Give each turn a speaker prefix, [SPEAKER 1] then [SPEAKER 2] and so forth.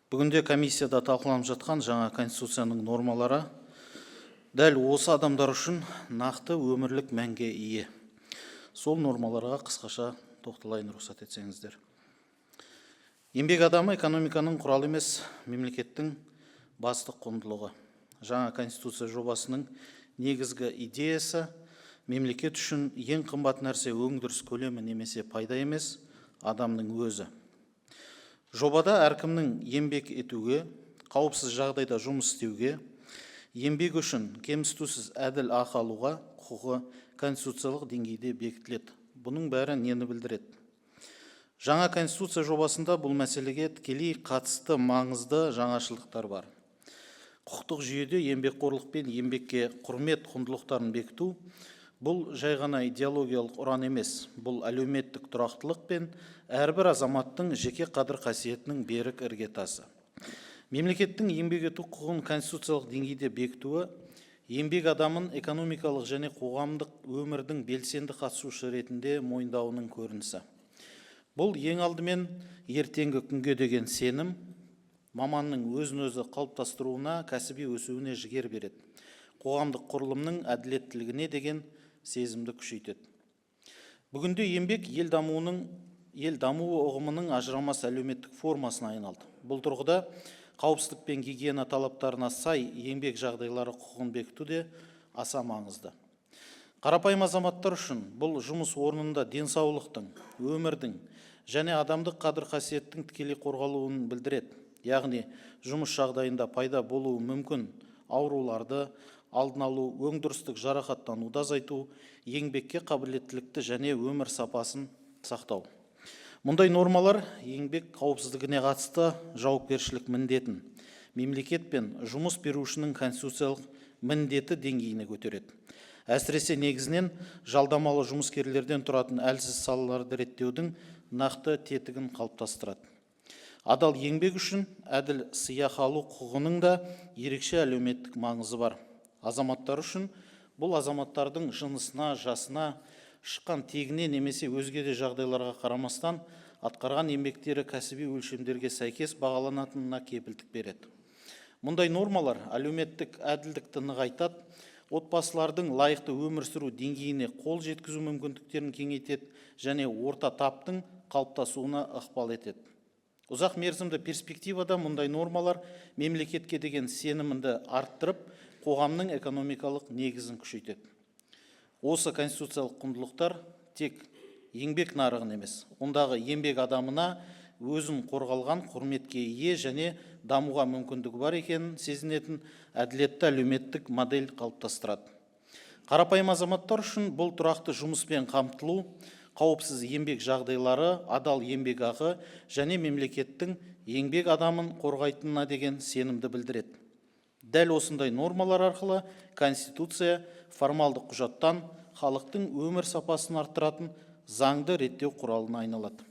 [SPEAKER 1] Бүгінде комиссияда талқыланып жатқан жаңа конституцияның нормалары дәл осы адамдар үшін нақты өмірлік мәнге ие. Сол нормаларға қысқаша тоқталайын, рұқсат етсеңіздер. Еңбек адамы экономиканың құралы емес, мемлекеттің басты құндылығы. Жаңа конституция жобасының негізгі идеясы мемлекет үшін ең қымбат нәрсе өндіріс көлемі немесе пайда емес, адамның өзі. Жобада әркімнің еңбек етуге, қауіпсіз жағдайда жұмыс істеуге, еңбек үшін кемсітусіз әділ ақы алуға құқығы конституциялық деңгейде бекітіледі. Бұның бәрі нені білдіреді? Жаңа конституция жобасында бұл мәселеге тікелей қатысты маңызды жаңашылдықтар бар. Құқықтық жүйеде еңбекқорлық пен еңбекке құрмет құндылықтарын бекіту бұл жай ғана идеологиялық ұран емес, бұл әлеуметтік тұрақтылық пен әрбір азаматтың жеке қадір қасиетінің берік іргетасы. Мемлекеттің еңбек ету құқығын конституциялық деңгейде бекітуі еңбек адамын экономикалық және қоғамдық өмірдің белсенді қатысушы ретінде мойындауының көрінісі. Бұл ең алдымен ертеңгі күнге деген сенім, маманның өзін-өзі қалыптастыруына, кәсіби өсуіне жігер береді. Қоғамдық құрылымның әділеттілігіне деген сезімді күшейтеді. Бүгінде еңбек ел дамуы ұғымының ажырамас әлеуметтік формасына айналды. Бұл тұрғыда қауіпсіздік пен гигиена талаптарына сай еңбек жағдайлары құқығын бекіту де аса маңызды. Қарапайым азаматтар үшін бұл жұмыс орнында денсаулықтың, өмірдің және адамдық қадір қасиеттің тікелей қорғалуын білдіреді. Яғни, жұмыс жағдайында пайда болуы мүмкін ауруларды алдын алу, өндірістік жарақаттануды азайту, еңбекке қабілеттілікті және өмір сапасын сақтау. Мұндай нормалар еңбек қауіпсіздігіне қатысты жауапкершілік міндетін, мемлекет пен жұмыс берушінің конституциялық міндеті деңгейіне көтереді. Әсіресе негізінен жалдамалы жұмыскерлерден тұратын әлсіз салаларды реттеудің нақты тетігін қалыптастырады. Адал еңбек үшін әділ сыйақы алу құқығының да ерекше әлеуметтік маңызы бар. Азаматтар үшін бұл азаматтардың жынысына, жасына, шыққан тегіне немесе өзге де жағдайларға қарамастан атқарған еңбектері кәсіби өлшемдерге сәйкес бағаланатынына кепілдік береді. Мұндай нормалар әлеуметтік әділдікті нығайтады, отбасылардың лайықты өмір сүру деңгейіне қол жеткізу мүмкіндіктерін кеңейтеді және орта таптың қалыптасуына ықпал етеді. Ұзақ мерзімді перспективада мұндай нормалар мемлекетке деген сенімді арттырып, қоғамның экономикалық негізін күшейтеді. Осы конституциялық құндылықтар тек еңбек нарығын емес, ондағы еңбек адамына өзін қорғалған құрметке ие және дамуға мүмкіндігі бар екенін сезінетін әділетті әлеуметтік модель қалыптастырады. Қарапайым азаматтар үшін бұл тұрақты жұмыспен қамтылу, қауіпсіз еңбек жағдайлары, адал еңбек ақы және мемлекеттің еңбек адамын қорғайтынына деген сенімді білдіреді. Дәл осындай нормалар арқылы конституция формалдық құжаттан халықтың өмір сапасын арттыратын заңды реттеу құралына айналады.